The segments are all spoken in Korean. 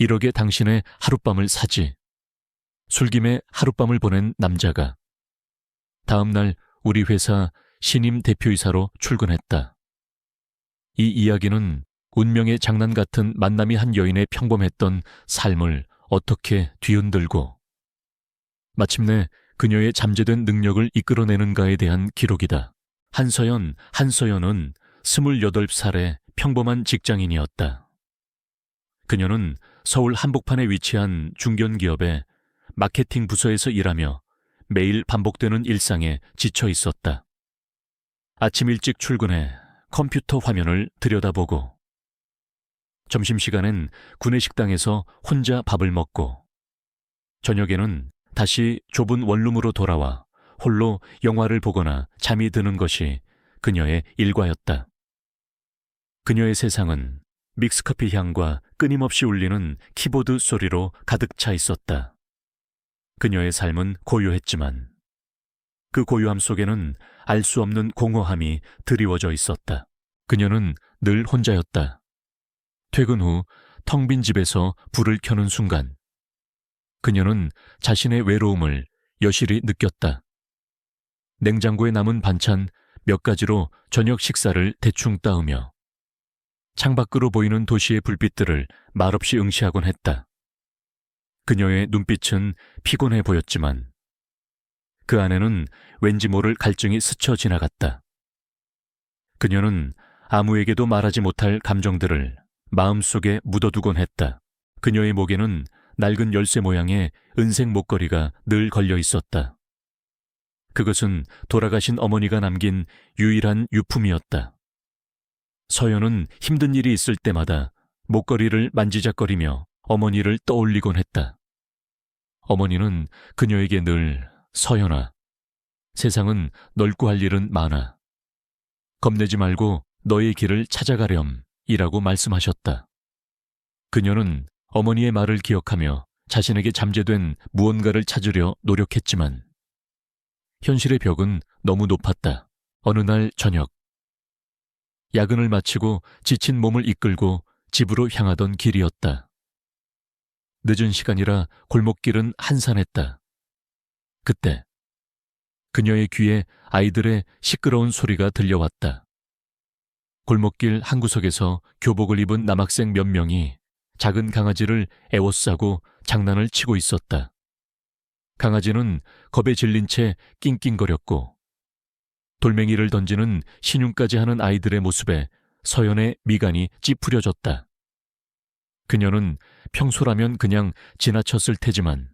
1억에 당신의 하룻밤을 사지. 술김에 하룻밤을 보낸 남자가 다음 날 우리 회사 신임 대표이사로 출근했다. 이 이야기는 운명의 장난 같은 만남이 한 여인의 평범했던 삶을 어떻게 뒤흔들고 마침내 그녀의 잠재된 능력을 이끌어내는가에 대한 기록이다. 한서연은 28살의 평범한 직장인이었다. 그녀는 서울 한복판에 위치한 중견기업의 마케팅 부서에서 일하며 매일 반복되는 일상에 지쳐 있었다. 아침 일찍 출근해 컴퓨터 화면을 들여다보고 점심시간엔 구내식당에서 혼자 밥을 먹고 저녁에는 다시 좁은 원룸으로 돌아와 홀로 영화를 보거나 잠이 드는 것이 그녀의 일과였다. 그녀의 세상은 믹스커피 향과 끊임없이 울리는 키보드 소리로 가득 차 있었다. 그녀의 삶은 고요했지만 그 고요함 속에는 알 수 없는 공허함이 드리워져 있었다. 그녀는 늘 혼자였다. 퇴근 후 텅 빈 집에서 불을 켜는 순간 그녀는 자신의 외로움을 여실히 느꼈다. 냉장고에 남은 반찬 몇 가지로 저녁 식사를 대충 따으며 창밖으로 보이는 도시의 불빛들을 말없이 응시하곤 했다. 그녀의 눈빛은 피곤해 보였지만 그 안에는 왠지 모를 갈증이 스쳐 지나갔다. 그녀는 아무에게도 말하지 못할 감정들을 마음속에 묻어두곤 했다. 그녀의 목에는 낡은 열쇠 모양의 은색 목걸이가 늘 걸려 있었다. 그것은 돌아가신 어머니가 남긴 유일한 유품이었다. 서연은 힘든 일이 있을 때마다 목걸이를 만지작거리며 어머니를 떠올리곤 했다. 어머니는 그녀에게 늘 서연아, 세상은 넓고 할 일은 많아. 겁내지 말고 너의 길을 찾아가렴 이라고 말씀하셨다. 그녀는 어머니의 말을 기억하며 자신에게 잠재된 무언가를 찾으려 노력했지만 현실의 벽은 너무 높았다. 어느 날 저녁 야근을 마치고 지친 몸을 이끌고 집으로 향하던 길이었다. 늦은 시간이라 골목길은 한산했다. 그때 그녀의 귀에 아이들의 시끄러운 소리가 들려왔다. 골목길 한 구석에서 교복을 입은 남학생 몇 명이 작은 강아지를 에워싸고 장난을 치고 있었다. 강아지는 겁에 질린 채 낑낑거렸고 돌멩이를 던지는 신용까지 하는 아이들의 모습에 서연의 미간이 찌푸려졌다. 그녀는 평소라면 그냥 지나쳤을 테지만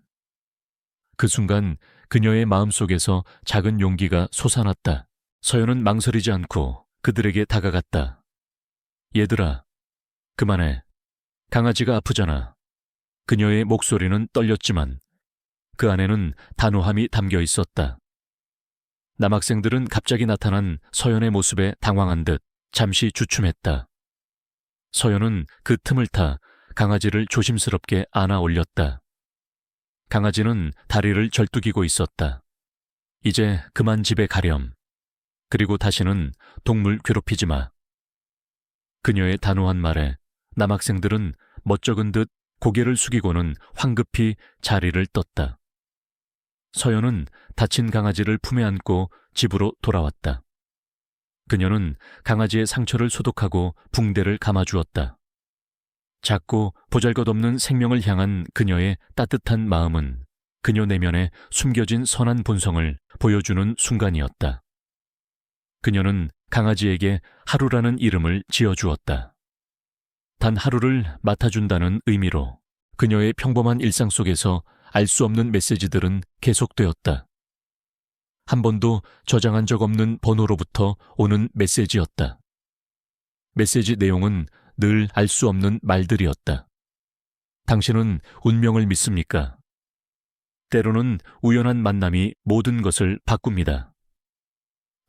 그 순간 그녀의 마음속에서 작은 용기가 솟아났다. 서연은 망설이지 않고 그들에게 다가갔다. 얘들아, 그만해. 강아지가 아프잖아. 그녀의 목소리는 떨렸지만 그 안에는 단호함이 담겨 있었다. 남학생들은 갑자기 나타난 서연의 모습에 당황한 듯 잠시 주춤했다. 서연은 그 틈을 타 강아지를 조심스럽게 안아 올렸다. 강아지는 다리를 절뚝이고 있었다. 이제 그만 집에 가렴. 그리고 다시는 동물 괴롭히지 마. 그녀의 단호한 말에 남학생들은 멋쩍은 듯 고개를 숙이고는 황급히 자리를 떴다. 서연은 다친 강아지를 품에 안고 집으로 돌아왔다. 그녀는 강아지의 상처를 소독하고 붕대를 감아주었다. 작고 보잘것없는 생명을 향한 그녀의 따뜻한 마음은 그녀 내면에 숨겨진 선한 본성을 보여주는 순간이었다. 그녀는 강아지에게 하루라는 이름을 지어주었다. 단 하루를 맡아준다는 의미로 그녀의 평범한 일상 속에서 알 수 없는 메시지들은 계속되었다. 한 번도 저장한 적 없는 번호로부터 오는 메시지였다. 메시지 내용은 늘 알 수 없는 말들이었다. 당신은 운명을 믿습니까? 때로는 우연한 만남이 모든 것을 바꿉니다.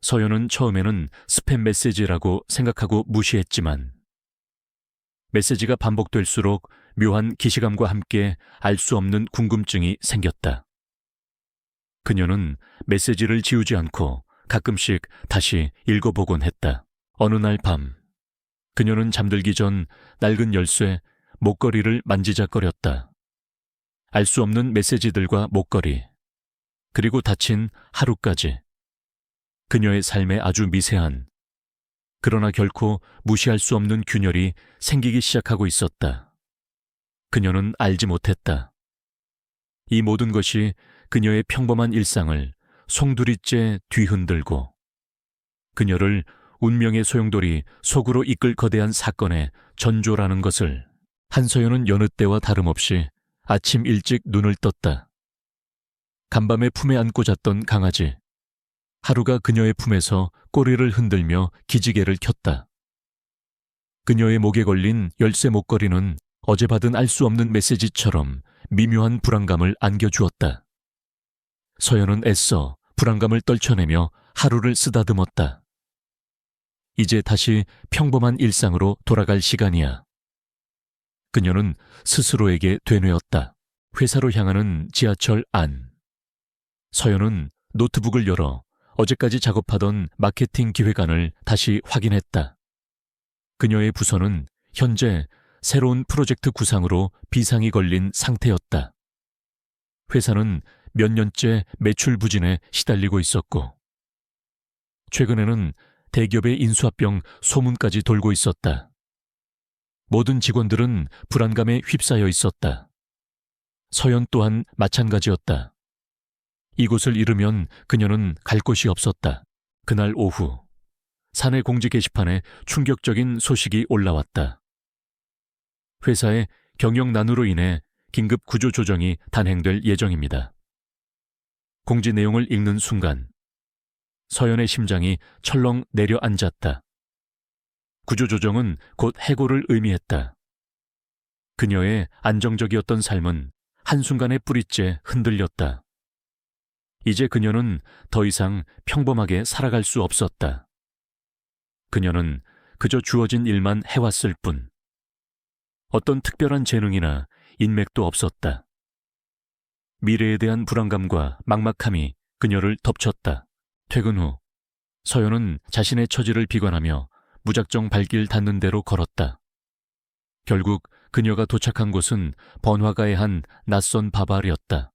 서연은 처음에는 스팸 메시지라고 생각하고 무시했지만 메시지가 반복될수록 묘한 기시감과 함께 알 수 없는 궁금증이 생겼다. 그녀는 메시지를 지우지 않고 가끔씩 다시 읽어보곤 했다. 어느 날 밤, 그녀는 잠들기 전 낡은 열쇠, 목걸이를 만지작거렸다. 알 수 없는 메시지들과 목걸이, 그리고 닫힌 하루까지. 그녀의 삶에 아주 미세한, 그러나 결코 무시할 수 없는 균열이 생기기 시작하고 있었다. 그녀는 알지 못했다. 이 모든 것이 그녀의 평범한 일상을 송두리째 뒤흔들고 그녀를 운명의 소용돌이 속으로 이끌 거대한 사건의 전조라는 것을. 한서연은 여느 때와 다름없이 아침 일찍 눈을 떴다. 간밤에 품에 안고 잤던 강아지. 하루가 그녀의 품에서 꼬리를 흔들며 기지개를 켰다. 그녀의 목에 걸린 열쇠 목걸이는 어제 받은 알 수 없는 메시지처럼 미묘한 불안감을 안겨주었다. 서연은 애써 불안감을 떨쳐내며 하루를 쓰다듬었다. 이제 다시 평범한 일상으로 돌아갈 시간이야. 그녀는 스스로에게 되뇌었다. 회사로 향하는 지하철 안. 서연은 노트북을 열어 어제까지 작업하던 마케팅 기획안을 다시 확인했다. 그녀의 부서는 현재 새로운 프로젝트 구상으로 비상이 걸린 상태였다. 회사는 몇 년째 매출 부진에 시달리고 있었고, 최근에는 대기업의 인수합병 소문까지 돌고 있었다. 모든 직원들은 불안감에 휩싸여 있었다. 서연 또한 마찬가지였다. 이곳을 잃으면 그녀는 갈 곳이 없었다. 그날 오후, 사내 공지 게시판에 충격적인 소식이 올라왔다. 회사의 경영난으로 인해 긴급 구조조정이 단행될 예정입니다. 공지 내용을 읽는 순간 서연의 심장이 철렁 내려앉았다. 구조조정은 곧 해고를 의미했다. 그녀의 안정적이었던 삶은 한순간에 뿌리째 흔들렸다. 이제 그녀는 더 이상 평범하게 살아갈 수 없었다. 그녀는 그저 주어진 일만 해왔을 뿐. 어떤 특별한 재능이나 인맥도 없었다. 미래에 대한 불안감과 막막함이 그녀를 덮쳤다. 퇴근 후 서연은 자신의 처지를 비관하며 무작정 발길 닿는 대로 걸었다. 결국 그녀가 도착한 곳은 번화가의 한 낯선 바바리였다.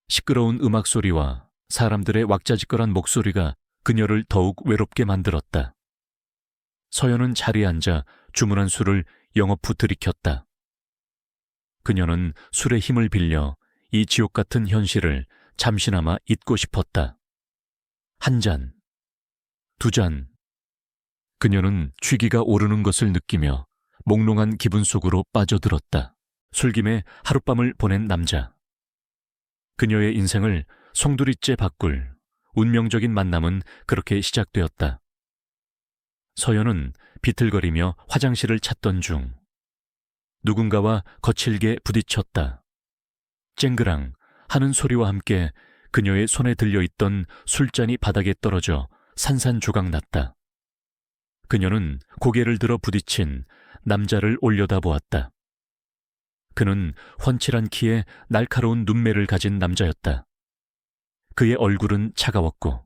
시끄러운 음악 소리와 사람들의 왁자지껄한 목소리가 그녀를 더욱 외롭게 만들었다. 서연은 자리에 앉아 주문한 술을 영업 후 들이켰다. 그녀는 술의 힘을 빌려 이 지옥 같은 현실을 잠시나마 잊고 싶었다. 한 잔, 두 잔. 그녀는 취기가 오르는 것을 느끼며 몽롱한 기분 속으로 빠져들었다. 술김에 하룻밤을 보낸 남자. 그녀의 인생을 송두리째 바꿀 운명적인 만남은 그렇게 시작되었다. 서연은 비틀거리며 화장실을 찾던 중 누군가와 거칠게 부딪혔다. 쨍그랑 하는 소리와 함께 그녀의 손에 들려있던 술잔이 바닥에 떨어져 산산조각 났다. 그녀는 고개를 들어 부딪힌 남자를 올려다보았다. 그는 훤칠한 키에 날카로운 눈매를 가진 남자였다. 그의 얼굴은 차가웠고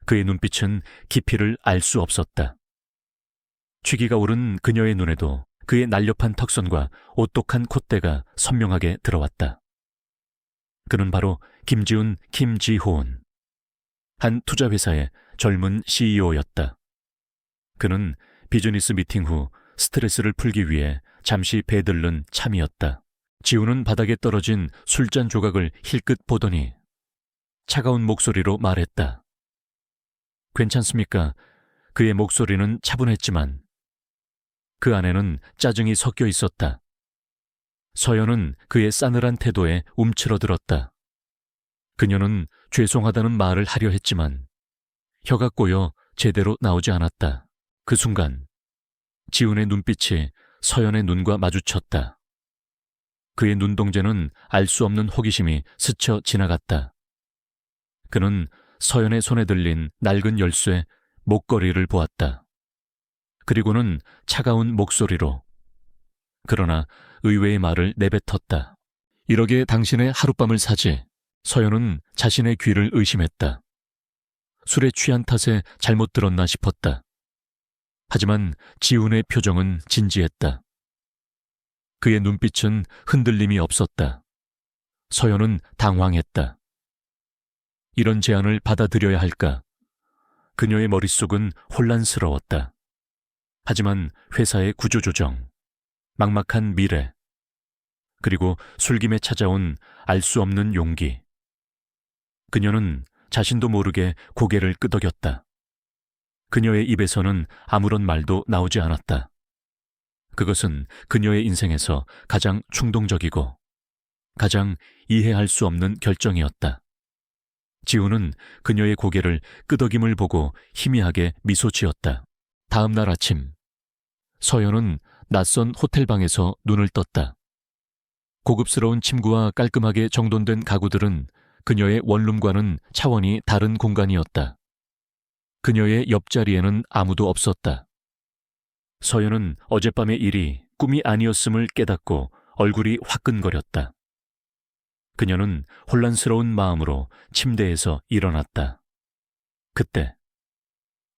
그의 눈빛은 깊이를 알 수 없었다. 취기가 오른 그녀의 눈에도 그의 날렵한 턱선과 오똑한 콧대가 선명하게 들어왔다. 그는 바로 김지훈 김지호은, 한 투자회사의 젊은 CEO였다. 그는 비즈니스 미팅 후 스트레스를 풀기 위해 잠시 배들른 참이었다. 지훈은 바닥에 떨어진 술잔 조각을 힐끗 보더니 차가운 목소리로 말했다. 괜찮습니까? 그의 목소리는 차분했지만 그 안에는 짜증이 섞여 있었다. 서연은 그의 싸늘한 태도에 움츠러들었다. 그녀는 죄송하다는 말을 하려 했지만 혀가 꼬여 제대로 나오지 않았다. 그 순간 지훈의 눈빛이 서연의 눈과 마주쳤다. 그의 눈동자는 알 수 없는 호기심이 스쳐 지나갔다. 그는 서연의 손에 들린 낡은 열쇠 목걸이를 보았다. 그리고는 차가운 목소리로, 그러나 의외의 말을 내뱉었다. 이러게 당신의 하룻밤을 사지. 서연은 자신의 귀를 의심했다. 술에 취한 탓에 잘못 들었나 싶었다. 하지만 지훈의 표정은 진지했다. 그의 눈빛은 흔들림이 없었다. 서연은 당황했다. 이런 제안을 받아들여야 할까? 그녀의 머릿속은 혼란스러웠다. 하지만 회사의 구조조정, 막막한 미래, 그리고 술김에 찾아온 알 수 없는 용기. 그녀는 자신도 모르게 고개를 끄덕였다. 그녀의 입에서는 아무런 말도 나오지 않았다. 그것은 그녀의 인생에서 가장 충동적이고 가장 이해할 수 없는 결정이었다. 지우는 그녀의 고개를 끄덕임을 보고 희미하게 미소 지었다. 다음 날 아침, 서연은 낯선 호텔방에서 눈을 떴다. 고급스러운 침구와 깔끔하게 정돈된 가구들은 그녀의 원룸과는 차원이 다른 공간이었다. 그녀의 옆자리에는 아무도 없었다. 서연은 어젯밤의 일이 꿈이 아니었음을 깨닫고 얼굴이 화끈거렸다. 그녀는 혼란스러운 마음으로 침대에서 일어났다. 그때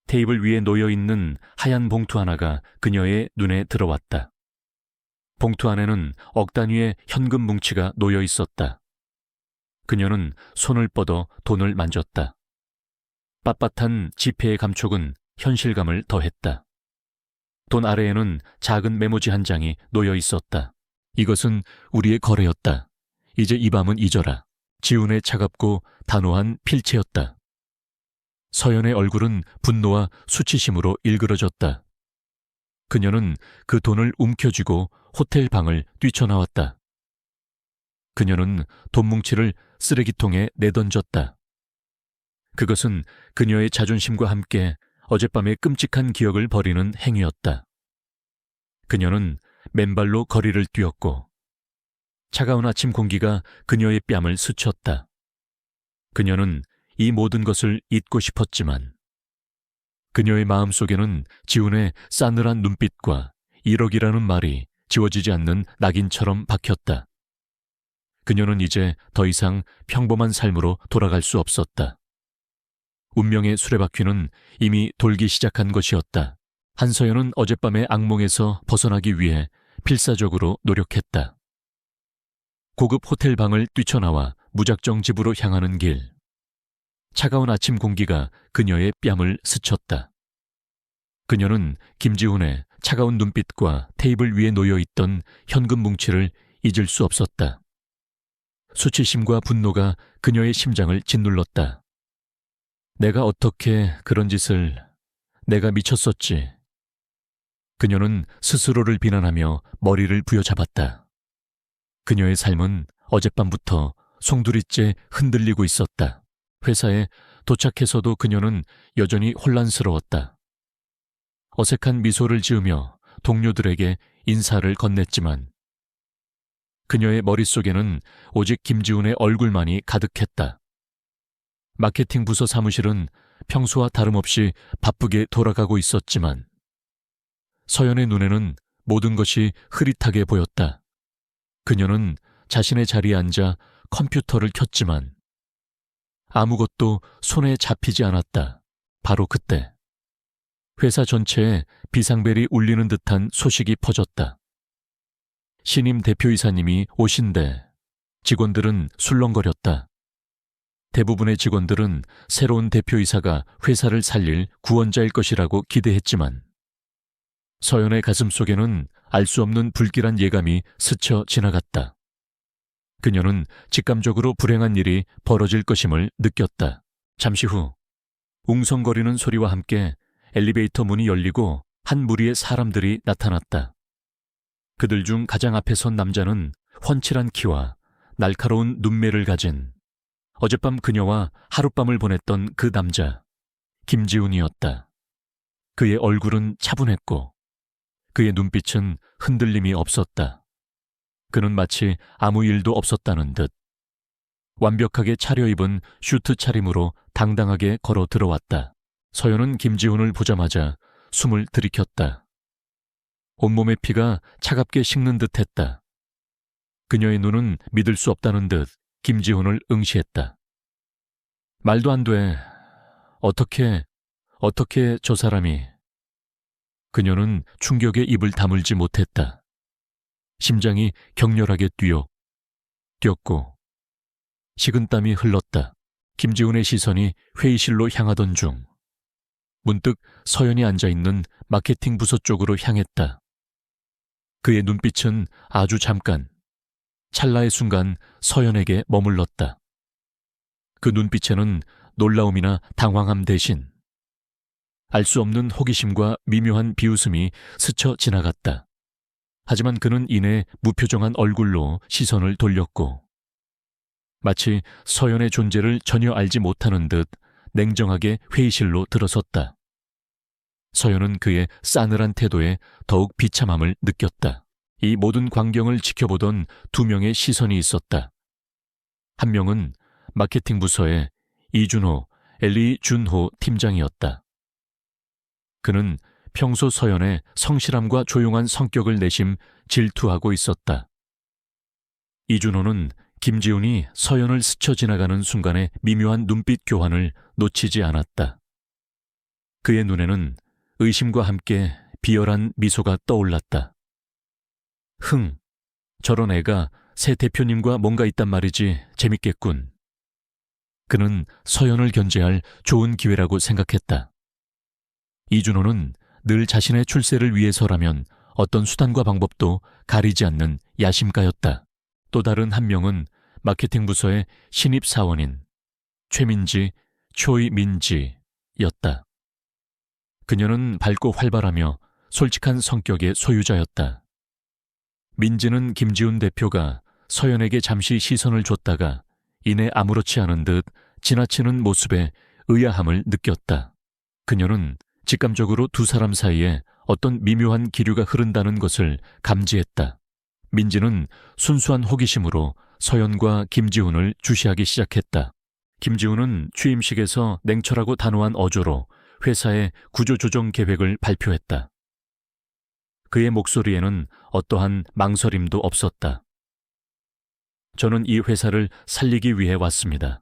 테이블 위에 놓여있는 하얀 봉투 하나가 그녀의 눈에 들어왔다. 봉투 안에는 억 단위의 현금 뭉치가 놓여 있었다. 그녀는 손을 뻗어 돈을 만졌다. 빳빳한 지폐의 감촉은 현실감을 더했다. 돈 아래에는 작은 메모지 한 장이 놓여 있었다. 이것은 우리의 거래였다. 이제 이 밤은 잊어라. 지훈의 차갑고 단호한 필체였다. 서연의 얼굴은 분노와 수치심으로 일그러졌다. 그녀는 그 돈을 움켜쥐고 호텔 방을 뛰쳐나왔다. 그녀는 돈 뭉치를 쓰레기통에 내던졌다. 그것은 그녀의 자존심과 함께 어젯밤의 끔찍한 기억을 버리는 행위였다. 그녀는 맨발로 거리를 뛰었고 차가운 아침 공기가 그녀의 뺨을 스쳤다. 그녀는 이 모든 것을 잊고 싶었지만 그녀의 마음속에는 지훈의 싸늘한 눈빛과 1억이라는 말이 지워지지 않는 낙인처럼 박혔다. 그녀는 이제 더 이상 평범한 삶으로 돌아갈 수 없었다. 운명의 수레바퀴는 이미 돌기 시작한 것이었다. 한서연은 어젯밤의 악몽에서 벗어나기 위해 필사적으로 노력했다. 고급 호텔 방을 뛰쳐나와 무작정 집으로 향하는 길. 차가운 아침 공기가 그녀의 뺨을 스쳤다. 그녀는 김지훈의 차가운 눈빛과 테이블 위에 놓여있던 현금 뭉치를 잊을 수 없었다. 수치심과 분노가 그녀의 심장을 짓눌렀다. 내가 어떻게 그런 짓을... 내가 미쳤었지. 그녀는 스스로를 비난하며 머리를 부여잡았다. 그녀의 삶은 어젯밤부터 송두리째 흔들리고 있었다. 회사에 도착해서도 그녀는 여전히 혼란스러웠다. 어색한 미소를 지으며 동료들에게 인사를 건넸지만 그녀의 머릿속에는 오직 김지훈의 얼굴만이 가득했다. 마케팅 부서 사무실은 평소와 다름없이 바쁘게 돌아가고 있었지만 서연의 눈에는 모든 것이 흐릿하게 보였다. 그녀는 자신의 자리에 앉아 컴퓨터를 켰지만 아무것도 손에 잡히지 않았다. 바로 그때 회사 전체에 비상벨이 울리는 듯한 소식이 퍼졌다. 신임 대표이사님이 오신대. 직원들은 술렁거렸다. 대부분의 직원들은 새로운 대표이사가 회사를 살릴 구원자일 것이라고 기대했지만 서연의 가슴 속에는 알 수 없는 불길한 예감이 스쳐 지나갔다. 그녀는 직감적으로 불행한 일이 벌어질 것임을 느꼈다. 잠시 후 웅성거리는 소리와 함께 엘리베이터 문이 열리고 한 무리의 사람들이 나타났다. 그들 중 가장 앞에 선 남자는 훤칠한 키와 날카로운 눈매를 가진 어젯밤 그녀와 하룻밤을 보냈던 그 남자, 김지훈이었다. 그의 얼굴은 차분했고 그의 눈빛은 흔들림이 없었다. 그는 마치 아무 일도 없었다는 듯 완벽하게 차려입은 슈트 차림으로 당당하게 걸어 들어왔다. 서연은 김지훈을 보자마자 숨을 들이켰다. 온몸의 피가 차갑게 식는 듯했다. 그녀의 눈은 믿을 수 없다는 듯 김지훈을 응시했다. 말도 안 돼. 어떻게 저 사람이... 그녀는 충격에 입을 다물지 못했다. 심장이 격렬하게 뛰었고 식은땀이 흘렀다. 김지훈의 시선이 회의실로 향하던 중 문득 서연이 앉아있는 마케팅 부서 쪽으로 향했다. 그의 눈빛은 아주 잠깐, 찰나의 순간 서연에게 머물렀다. 그 눈빛에는 놀라움이나 당황함 대신 알 수 없는 호기심과 미묘한 비웃음이 스쳐 지나갔다. 하지만 그는 이내 무표정한 얼굴로 시선을 돌렸고 마치 서연의 존재를 전혀 알지 못하는 듯 냉정하게 회의실로 들어섰다. 서연은 그의 싸늘한 태도에 더욱 비참함을 느꼈다. 이 모든 광경을 지켜보던 두 명의 시선이 있었다. 한 명은 마케팅 부서의 이준호, 엘리준호 팀장이었다. 그는 평소 서연의 성실함과 조용한 성격을 내심 질투하고 있었다. 이준호는 김지훈이 서연을 스쳐 지나가는 순간의 미묘한 눈빛 교환을 놓치지 않았다. 그의 눈에는 의심과 함께 비열한 미소가 떠올랐다. 저런 애가 새 대표님과 뭔가 있단 말이지 재밌겠군. 그는 서연을 견제할 좋은 기회라고 생각했다. 이준호는 늘 자신의 출세를 위해서라면 어떤 수단과 방법도 가리지 않는 야심가였다. 또 다른 한 명은 마케팅 부서의 신입 사원인 최민지, 초이민지였다. 그녀는 밝고 활발하며 솔직한 성격의 소유자였다. 민지는 김지훈 대표가 서연에게 잠시 시선을 줬다가 이내 아무렇지 않은 듯 지나치는 모습에 의아함을 느꼈다. 그녀는 직감적으로 두 사람 사이에 어떤 미묘한 기류가 흐른다는 것을 감지했다. 민지는 순수한 호기심으로 서연과 김지훈을 주시하기 시작했다. 김지훈은 취임식에서 냉철하고 단호한 어조로 회사의 구조조정 계획을 발표했다. 그의 목소리에는 어떠한 망설임도 없었다. 저는 이 회사를 살리기 위해 왔습니다.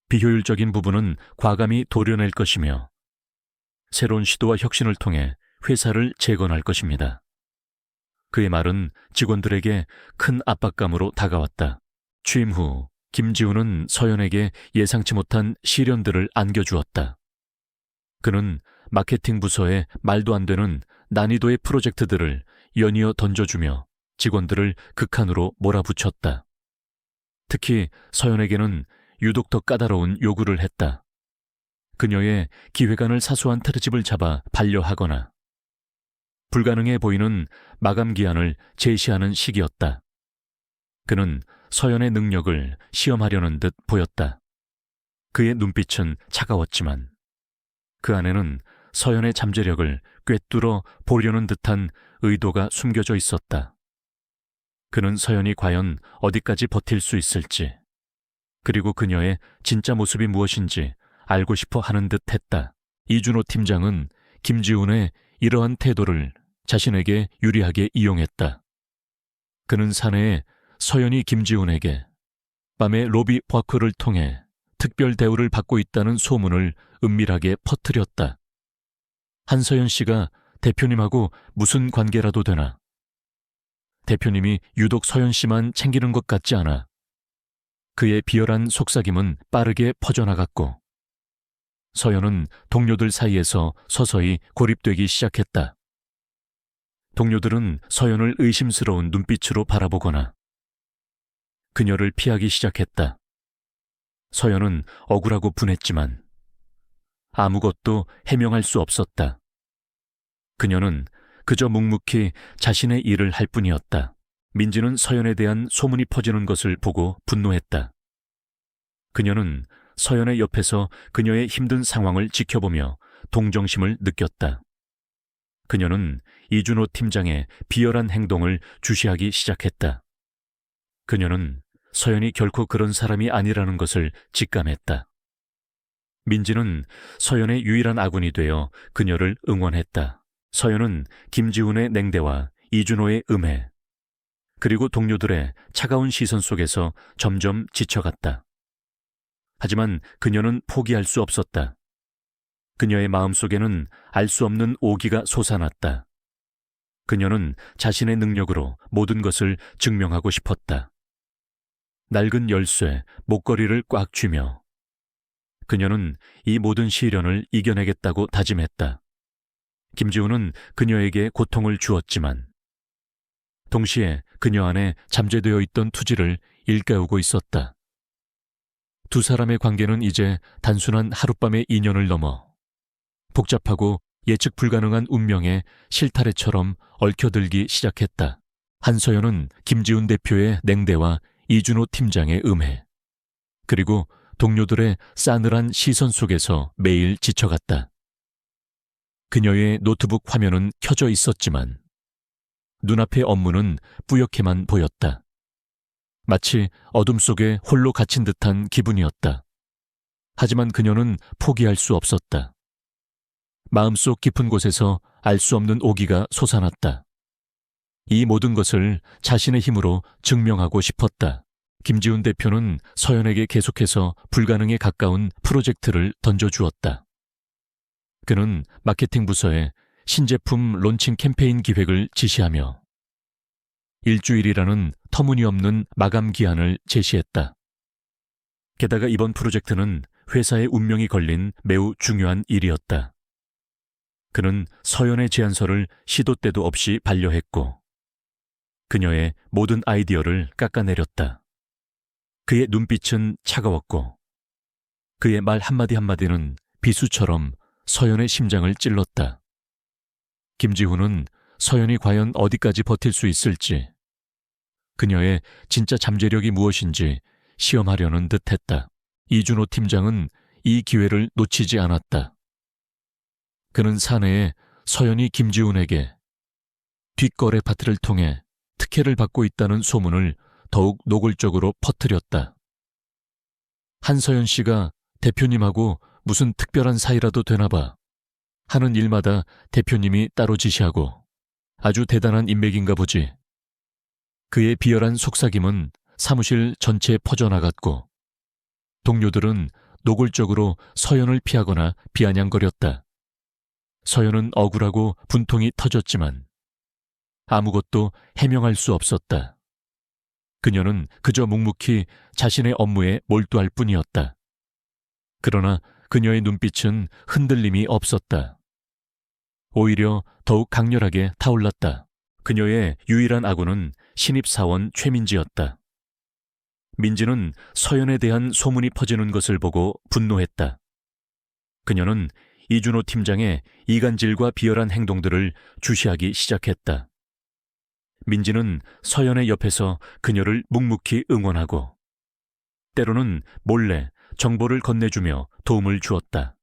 비효율적인 부분은 과감히 도려낼 것이며 새로운 시도와 혁신을 통해 회사를 재건할 것입니다. 그의 말은 직원들에게 큰 압박감으로 다가왔다. 취임 후 김지훈은 서연에게 예상치 못한 시련들을 안겨주었다. 그는 마케팅 부서에 말도 안 되는 난이도의 프로젝트들을 연이어 던져주며 직원들을 극한으로 몰아붙였다. 특히 서연에게는 유독 더 까다로운 요구를 했다. 그녀의 기획안을 사소한 트집을 잡아 반려하거나 불가능해 보이는 마감 기한을 제시하는 시기였다. 그는 서연의 능력을 시험하려는 듯 보였다. 그의 눈빛은 차가웠지만 그 안에는 서연의 잠재력을 꿰뚫어 보려는 듯한 의도가 숨겨져 있었다. 그는 서연이 과연 어디까지 버틸 수 있을지, 그리고 그녀의 진짜 모습이 무엇인지 알고 싶어 하는 듯 했다. 이준호 팀장은 김지훈의 이러한 태도를 자신에게 유리하게 이용했다. 그는 사내에 서연이 김지훈에게 밤에 로비 버크를 통해 특별 대우를 받고 있다는 소문을 은밀하게 퍼뜨렸다. 한서연 씨가 대표님하고 무슨 관계라도 되나? 대표님이 유독 서연 씨만 챙기는 것 같지 않아. 그의 비열한 속삭임은 빠르게 퍼져나갔고 서연은 동료들 사이에서 서서히 고립되기 시작했다. 동료들은 서연을 의심스러운 눈빛으로 바라보거나 그녀를 피하기 시작했다. 서연은 억울하고 분했지만 아무것도 해명할 수 없었다. 그녀는 그저 묵묵히 자신의 일을 할 뿐이었다. 민지는 서연에 대한 소문이 퍼지는 것을 보고 분노했다. 그녀는 서연의 옆에서 그녀의 힘든 상황을 지켜보며 동정심을 느꼈다. 그녀는 이준호 팀장의 비열한 행동을 주시하기 시작했다. 그녀는 서연이 결코 그런 사람이 아니라는 것을 직감했다. 민지는 서연의 유일한 아군이 되어 그녀를 응원했다. 서연은 김지훈의 냉대와 이준호의 음해, 그리고 동료들의 차가운 시선 속에서 점점 지쳐갔다. 하지만 그녀는 포기할 수 없었다. 그녀의 마음속에는 알 수 없는 오기가 솟아났다. 그녀는 자신의 능력으로 모든 것을 증명하고 싶었다. 낡은 열쇠, 목걸이를 꽉 쥐며 그녀는 이 모든 시련을 이겨내겠다고 다짐했다. 김지우는 그녀에게 고통을 주었지만 동시에 그녀 안에 잠재되어 있던 투지를 일깨우고 있었다. 두 사람의 관계는 이제 단순한 하룻밤의 인연을 넘어 복잡하고 예측 불가능한 운명의 실타래처럼 얽혀들기 시작했다. 한서연은 김지훈 대표의 냉대와 이준호 팀장의 음해, 그리고 동료들의 싸늘한 시선 속에서 매일 지쳐갔다. 그녀의 노트북 화면은 켜져 있었지만 눈앞의 업무는 뿌옇게만 보였다. 마치 어둠 속에 홀로 갇힌 듯한 기분이었다. 하지만 그녀는 포기할 수 없었다. 마음속 깊은 곳에서 알 수 없는 오기가 솟아났다. 이 모든 것을 자신의 힘으로 증명하고 싶었다. 김지훈 대표는 서연에게 계속해서 불가능에 가까운 프로젝트를 던져주었다. 그는 마케팅 부서에 신제품 론칭 캠페인 기획을 지시하며 일주일이라는 터무니없는 마감 기한을 제시했다. 게다가 이번 프로젝트는 회사의 운명이 걸린 매우 중요한 일이었다. 그는 서연의 제안서를 시도 때도 없이 반려했고 그녀의 모든 아이디어를 깎아내렸다. 그의 눈빛은 차가웠고 그의 말 한마디 한마디는 비수처럼 서연의 심장을 찔렀다. 김지훈은 서연이 과연 어디까지 버틸 수 있을지, 그녀의 진짜 잠재력이 무엇인지 시험하려는 듯했다. 이준호 팀장은 이 기회를 놓치지 않았다. 그는 사내에 서연이 김지훈에게 뒷거래 파트를 통해 특혜를 받고 있다는 소문을 더욱 노골적으로 퍼뜨렸다. 한서연 씨가 대표님하고 무슨 특별한 사이라도 되나 봐. 하는 일마다 대표님이 따로 지시하고 아주 대단한 인맥인가 보지. 그의 비열한 속삭임은 사무실 전체에 퍼져나갔고 동료들은 노골적으로 서연을 피하거나 비아냥거렸다. 서연은 억울하고 분통이 터졌지만 아무것도 해명할 수 없었다. 그녀는 그저 묵묵히 자신의 업무에 몰두할 뿐이었다. 그러나 그녀의 눈빛은 흔들림이 없었다. 오히려 더욱 강렬하게 타올랐다. 그녀의 유일한 아군은 신입사원 최민지였다. 민지는 서연에 대한 소문이 퍼지는 것을 보고 분노했다. 그녀는 이준호 팀장의 이간질과 비열한 행동들을 주시하기 시작했다. 민지는 서연의 옆에서 그녀를 묵묵히 응원하고 때로는 몰래 정보를 건네주며 도움을 주었다.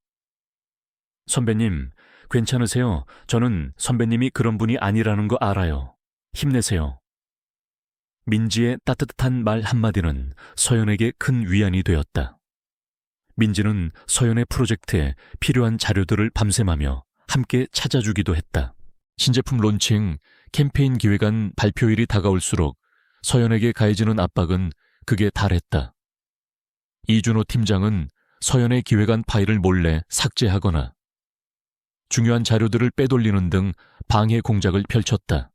선배님, 괜찮으세요? 저는 선배님이 그런 분이 아니라는 거 알아요. 힘내세요. 민지의 따뜻한 말 한마디는 서연에게 큰 위안이 되었다. 민지는 서연의 프로젝트에 필요한 자료들을 밤샘하며 함께 찾아주기도 했다. 신제품 론칭, 캠페인 기획안 발표일이 다가올수록 서연에게 가해지는 압박은 극에 달했다. 이준호 팀장은 서연의 기획안 파일을 몰래 삭제하거나 중요한 자료들을 빼돌리는 등 방해 공작을 펼쳤다.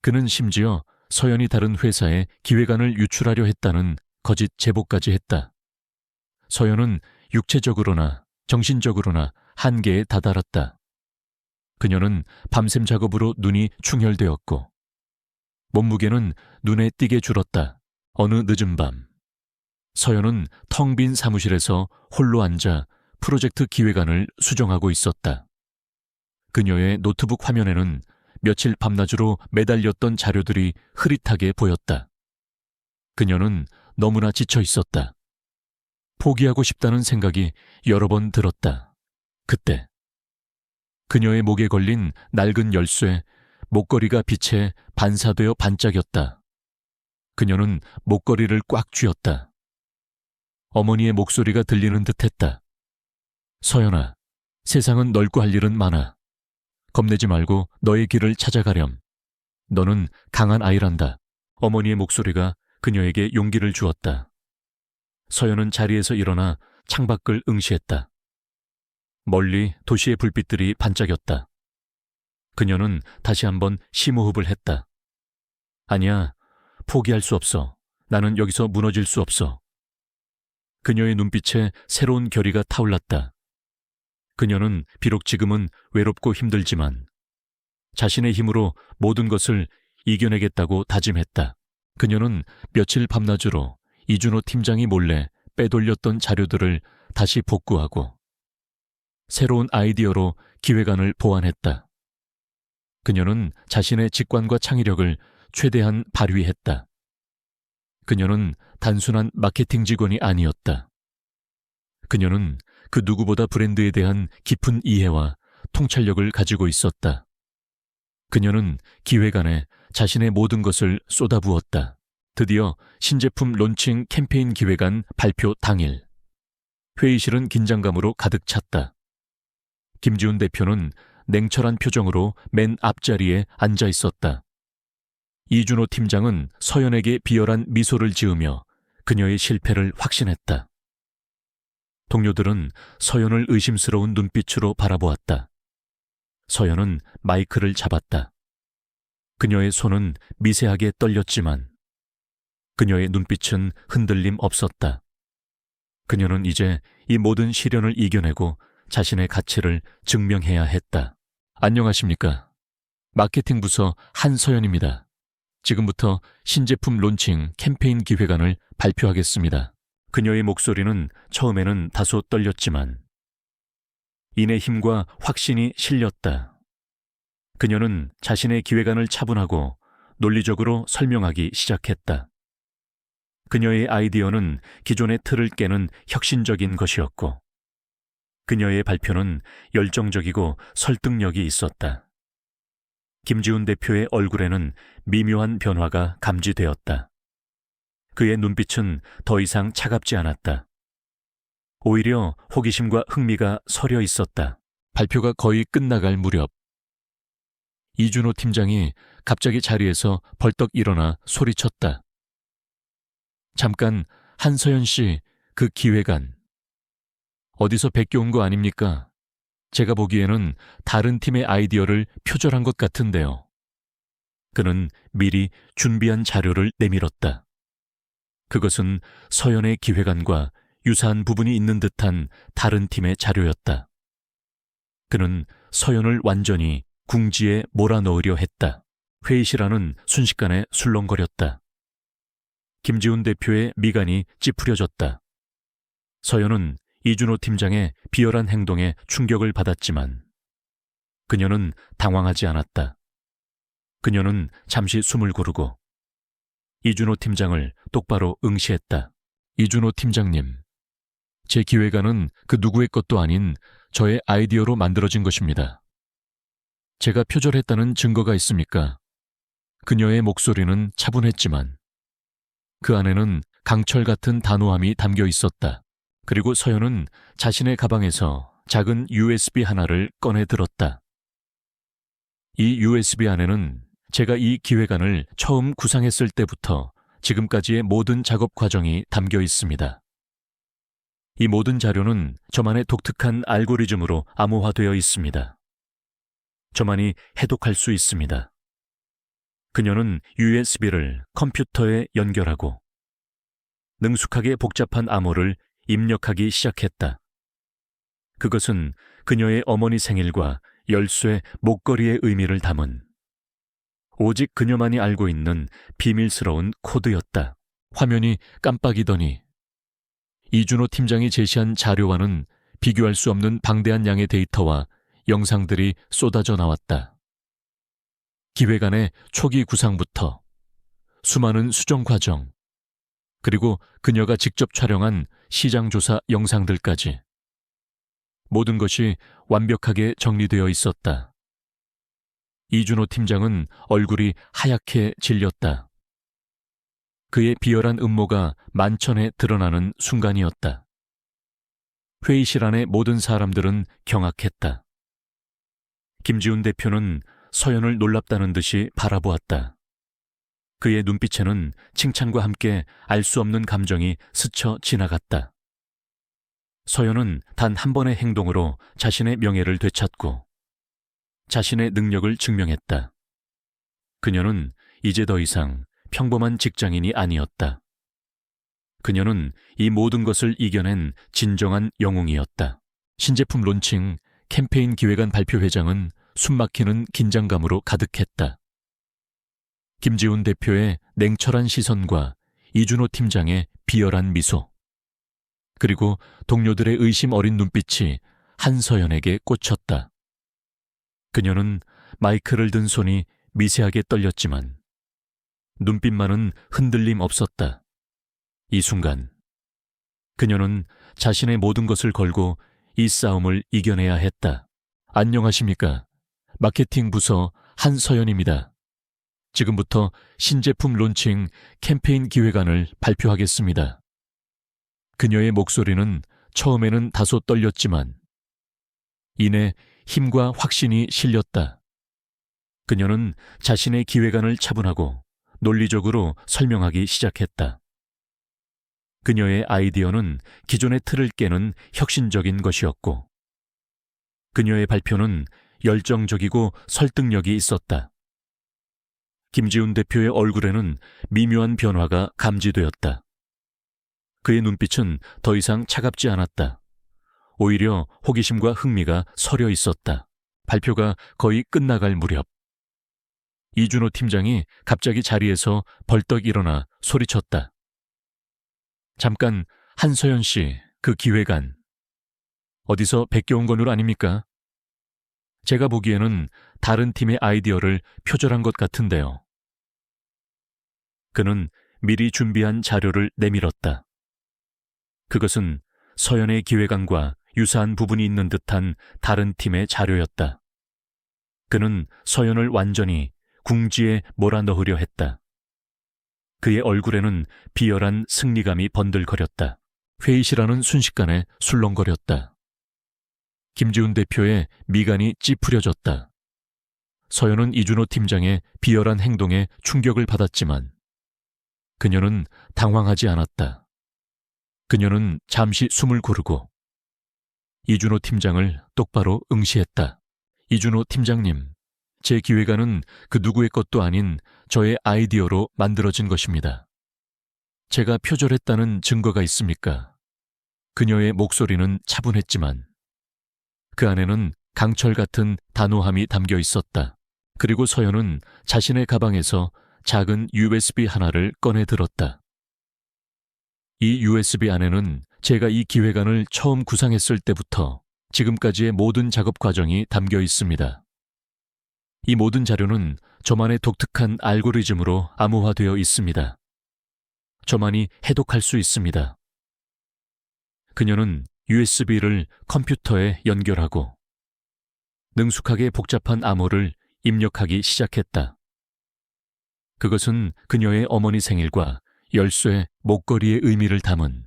그는 심지어 서연이 다른 회사에 기획안을 유출하려 했다는 거짓 제보까지 했다. 서연은 육체적으로나 정신적으로나 한계에 다다랐다. 그녀는 밤샘 작업으로 눈이 충혈되었고 몸무게는 눈에 띄게 줄었다. 어느 늦은 밤 서연은 텅 빈 사무실에서 홀로 앉아 프로젝트 기획안을 수정하고 있었다. 그녀의 노트북 화면에는 며칠 밤낮으로 매달렸던 자료들이 흐릿하게 보였다. 그녀는 너무나 지쳐 있었다. 포기하고 싶다는 생각이 여러 번 들었다. 그때 그녀의 목에 걸린 낡은 열쇠, 목걸이가 빛에 반사되어 반짝였다. 그녀는 목걸이를 꽉 쥐었다. 어머니의 목소리가 들리는 듯했다. 서연아, 세상은 넓고 할 일은 많아. 겁내지 말고 너의 길을 찾아가렴. 너는 강한 아이란다. 어머니의 목소리가 그녀에게 용기를 주었다. 서연은 자리에서 일어나 창밖을 응시했다. 멀리 도시의 불빛들이 반짝였다. 그녀는 다시 한번 심호흡을 했다. 아니야, 포기할 수 없어. 나는 여기서 무너질 수 없어. 그녀의 눈빛에 새로운 결의가 타올랐다. 그녀는 비록 지금은 외롭고 힘들지만 자신의 힘으로 모든 것을 이겨내겠다고 다짐했다. 그녀는 며칠 밤낮으로 이준호 팀장이 몰래 빼돌렸던 자료들을 다시 복구하고 새로운 아이디어로 기획안을 보완했다. 그녀는 자신의 직관과 창의력을 최대한 발휘했다. 그녀는 단순한 마케팅 직원이 아니었다. 그녀는 그 누구보다 브랜드에 대한 깊은 이해와 통찰력을 가지고 있었다. 그녀는 기획안에 자신의 모든 것을 쏟아부었다. 드디어 신제품 론칭 캠페인 기획안 발표 당일. 회의실은 긴장감으로 가득 찼다. 김지훈 대표는 냉철한 표정으로 맨 앞자리에 앉아 있었다. 이준호 팀장은 서연에게 비열한 미소를 지으며 그녀의 실패를 확신했다. 동료들은 서연을 의심스러운 눈빛으로 바라보았다. 서연은 마이크를 잡았다. 그녀의 손은 미세하게 떨렸지만 그녀의 눈빛은 흔들림 없었다. 그녀는 이제 이 모든 시련을 이겨내고 자신의 가치를 증명해야 했다. 안녕하십니까. 마케팅 부서 한서연입니다. 지금부터 신제품 론칭 캠페인 기획안을 발표하겠습니다. 그녀의 목소리는 처음에는 다소 떨렸지만 인의 힘과 확신이 실렸다. 그녀는 자신의 기획안을 차분하고 논리적으로 설명하기 시작했다. 그녀의 아이디어는 기존의 틀을 깨는 혁신적인 것이었고 그녀의 발표는 열정적이고 설득력이 있었다. 김지훈 대표의 얼굴에는 미묘한 변화가 감지되었다. 그의 눈빛은 더 이상 차갑지 않았다. 오히려 호기심과 흥미가 서려 있었다. 발표가 거의 끝나갈 무렵 이준호 팀장이 갑자기 자리에서 벌떡 일어나 소리쳤다. 잠깐, 한서연 씨, 그 기획안 어디서 베껴온 거 아닙니까? 제가 보기에는 다른 팀의 아이디어를 표절한 것 같은데요. 그는 미리 준비한 자료를 내밀었다. 그것은 서연의 기획안과 유사한 부분이 있는 듯한 다른 팀의 자료였다. 그는 서연을 완전히 궁지에 몰아넣으려 했다. 회의실 안은 순식간에 술렁거렸다. 김지훈 대표의 미간이 찌푸려졌다. 서연은 이준호 팀장의 비열한 행동에 충격을 받았지만 그녀는 당황하지 않았다. 그녀는 잠시 숨을 고르고 이준호 팀장을 똑바로 응시했다. 이준호 팀장님, 제 기획안은 그 누구의 것도 아닌 저의 아이디어로 만들어진 것입니다. 제가 표절했다는 증거가 있습니까? 그녀의 목소리는 차분했지만 그 안에는 강철 같은 단호함이 담겨 있었다. 그리고 서연은 자신의 가방에서 작은 USB 하나를 꺼내 들었다. 이 USB 안에는 제가 이 기획안을 처음 구상했을 때부터 지금까지의 모든 작업 과정이 담겨 있습니다. 이 모든 자료는 저만의 독특한 알고리즘으로 암호화되어 있습니다. 저만이 해독할 수 있습니다. 그녀는 USB를 컴퓨터에 연결하고 능숙하게 복잡한 암호를 입력하기 시작했다. 그것은 그녀의 어머니 생일과 열쇠, 목걸이의 의미를 담은 오직 그녀만이 알고 있는 비밀스러운 코드였다. 화면이 깜빡이더니 이준호 팀장이 제시한 자료와는 비교할 수 없는 방대한 양의 데이터와 영상들이 쏟아져 나왔다. 기획안의 초기 구상부터 수많은 수정 과정, 그리고 그녀가 직접 촬영한 시장조사 영상들까지 모든 것이 완벽하게 정리되어 있었다. 이준호 팀장은 얼굴이 하얗게 질렸다. 그의 비열한 음모가 만천에 드러나는 순간이었다. 회의실 안의 모든 사람들은 경악했다. 김지훈 대표는 서연을 놀랍다는 듯이 바라보았다. 그의 눈빛에는 칭찬과 함께 알 수 없는 감정이 스쳐 지나갔다. 서연은 단 한 번의 행동으로 자신의 명예를 되찾고 자신의 능력을 증명했다. 그녀는 이제 더 이상 평범한 직장인이 아니었다. 그녀는 이 모든 것을 이겨낸 진정한 영웅이었다. 신제품 론칭, 캠페인 기획안 발표 회장은 숨막히는 긴장감으로 가득했다. 김지훈 대표의 냉철한 시선과 이준호 팀장의 비열한 미소, 그리고 동료들의 의심 어린 눈빛이 한서연에게 꽂혔다. 그녀는 마이크를 든 손이 미세하게 떨렸지만 눈빛만은 흔들림 없었다. 이 순간 그녀는 자신의 모든 것을 걸고 이 싸움을 이겨내야 했다. 안녕하십니까? 마케팅 부서 한서연입니다. 지금부터 신제품 론칭 캠페인 기획안을 발표하겠습니다. 그녀의 목소리는 처음에는 다소 떨렸지만 이내 힘과 확신이 실렸다. 그녀는 자신의 기획안을 차분하고 논리적으로 설명하기 시작했다. 그녀의 아이디어는 기존의 틀을 깨는 혁신적인 것이었고, 그녀의 발표는 열정적이고 설득력이 있었다. 김지훈 대표의 얼굴에는 미묘한 변화가 감지되었다. 그의 눈빛은 더 이상 차갑지 않았다. 오히려 호기심과 흥미가 서려 있었다. 발표가 거의 끝나갈 무렵 이준호 팀장이 갑자기 자리에서 벌떡 일어나 소리쳤다. 잠깐, 한서연 씨, 그 기획안 어디서 베껴온 건물 아닙니까? 제가 보기에는 다른 팀의 아이디어를 표절한 것 같은데요. 그는 미리 준비한 자료를 내밀었다. 그것은 서연의 기획안과 유사한 부분이 있는 듯한 다른 팀의 자료였다. 그는 서연을 완전히 궁지에 몰아넣으려 했다. 그의 얼굴에는 비열한 승리감이 번들거렸다. 회의실 안은 순식간에 술렁거렸다. 김지훈 대표의 미간이 찌푸려졌다. 서연은 이준호 팀장의 비열한 행동에 충격을 받았지만 그녀는 당황하지 않았다. 그녀는 잠시 숨을 고르고 이준호 팀장을 똑바로 응시했다. 이준호 팀장님, 제 기획안은 그 누구의 것도 아닌 저의 아이디어로 만들어진 것입니다. 제가 표절했다는 증거가 있습니까? 그녀의 목소리는 차분했지만 그 안에는 강철 같은 단호함이 담겨 있었다. 그리고 서연은 자신의 가방에서 작은 USB 하나를 꺼내 들었다. 이 USB 안에는 제가 이 기획안을 처음 구상했을 때부터 지금까지의 모든 작업 과정이 담겨 있습니다. 이 모든 자료는 저만의 독특한 알고리즘으로 암호화되어 있습니다. 저만이 해독할 수 있습니다. 그녀는 USB를 컴퓨터에 연결하고 능숙하게 복잡한 암호를 입력하기 시작했다. 그것은 그녀의 어머니 생일과 열쇠, 목걸이의 의미를 담은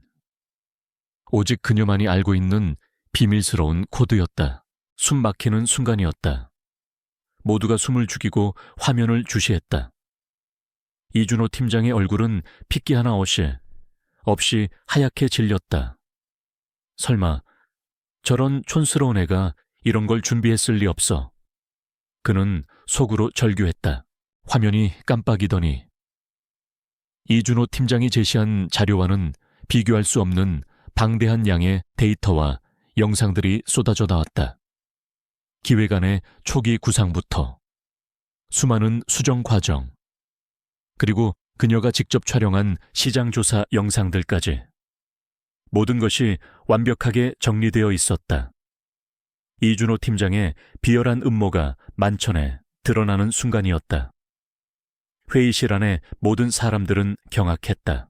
오직 그녀만이 알고 있는 비밀스러운 코드였다. 숨 막히는 순간이었다. 모두가 숨을 죽이고 화면을 주시했다. 이준호 팀장의 얼굴은 핏기 하나 없이 하얗게 질렸다. 설마 저런 촌스러운 애가 이런 걸 준비했을 리 없어. 그는 속으로 절규했다. 화면이 깜빡이더니 이준호 팀장이 제시한 자료와는 비교할 수 없는 방대한 양의 데이터와 영상들이 쏟아져 나왔다. 기획안의 초기 구상부터 수많은 수정 과정, 그리고 그녀가 직접 촬영한 시장조사 영상들까지 모든 것이 완벽하게 정리되어 있었다. 이준호 팀장의 비열한 음모가 만천에 드러나는 순간이었다. 회의실 안의 모든 사람들은 경악했다.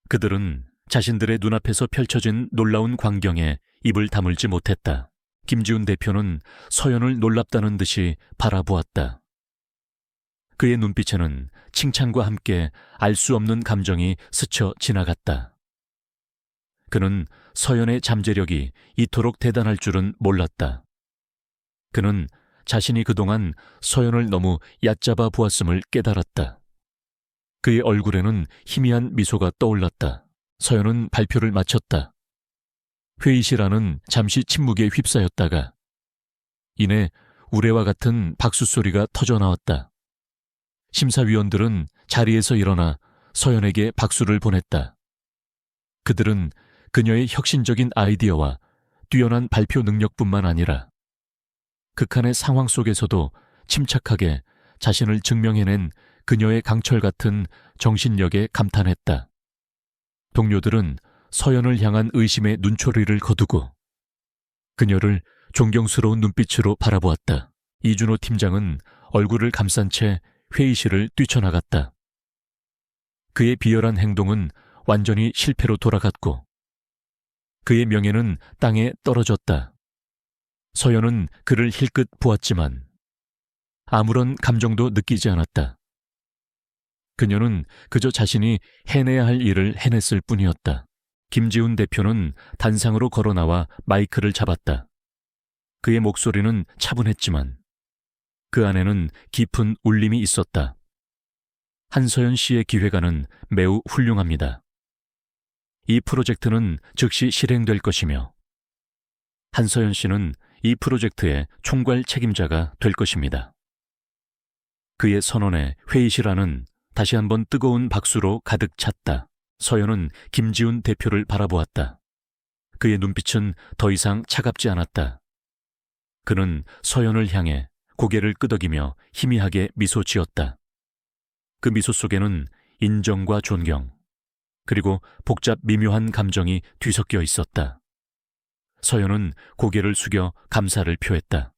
그들은 자신들의 눈앞에서 펼쳐진 놀라운 광경에 입을 다물지 못했다. 김지훈 대표는 서연을 놀랍다는 듯이 바라보았다. 그의 눈빛에는 칭찬과 함께 알 수 없는 감정이 스쳐 지나갔다. 그는 서연의 잠재력이 이토록 대단할 줄은 몰랐다. 그는 자신이 그동안 서연을 너무 얕잡아 보았음을 깨달았다. 그의 얼굴에는 희미한 미소가 떠올랐다. 서연은 발표를 마쳤다. 회의실 안은 잠시 침묵에 휩싸였다가 이내 우레와 같은 박수 소리가 터져 나왔다. 심사위원들은 자리에서 일어나 서연에게 박수를 보냈다. 그들은 그녀의 혁신적인 아이디어와 뛰어난 발표 능력뿐만 아니라 극한의 상황 속에서도 침착하게 자신을 증명해낸 그녀의 강철 같은 정신력에 감탄했다. 동료들은 서연을 향한 의심의 눈초리를 거두고 그녀를 존경스러운 눈빛으로 바라보았다. 이준호 팀장은 얼굴을 감싼 채 회의실을 뛰쳐나갔다. 그의 비열한 행동은 완전히 실패로 돌아갔고 그의 명예는 땅에 떨어졌다. 서연은 그를 힐끗 보았지만 아무런 감정도 느끼지 않았다. 그녀는 그저 자신이 해내야 할 일을 해냈을 뿐이었다. 김지훈 대표는 단상으로 걸어 나와 마이크를 잡았다. 그의 목소리는 차분했지만 그 안에는 깊은 울림이 있었다. 한서연 씨의 기획안은 매우 훌륭합니다. 이 프로젝트는 즉시 실행될 것이며 한서연 씨는 이 프로젝트의 총괄 책임자가 될 것입니다. 그의 선언에 회의실 안은 다시 한번 뜨거운 박수로 가득 찼다. 서연은 김지훈 대표를 바라보았다. 그의 눈빛은 더 이상 차갑지 않았다. 그는 서연을 향해 고개를 끄덕이며 희미하게 미소 지었다. 그 미소 속에는 인정과 존경, 그리고 복잡 미묘한 감정이 뒤섞여 있었다. 서연은 고개를 숙여 감사를 표했다.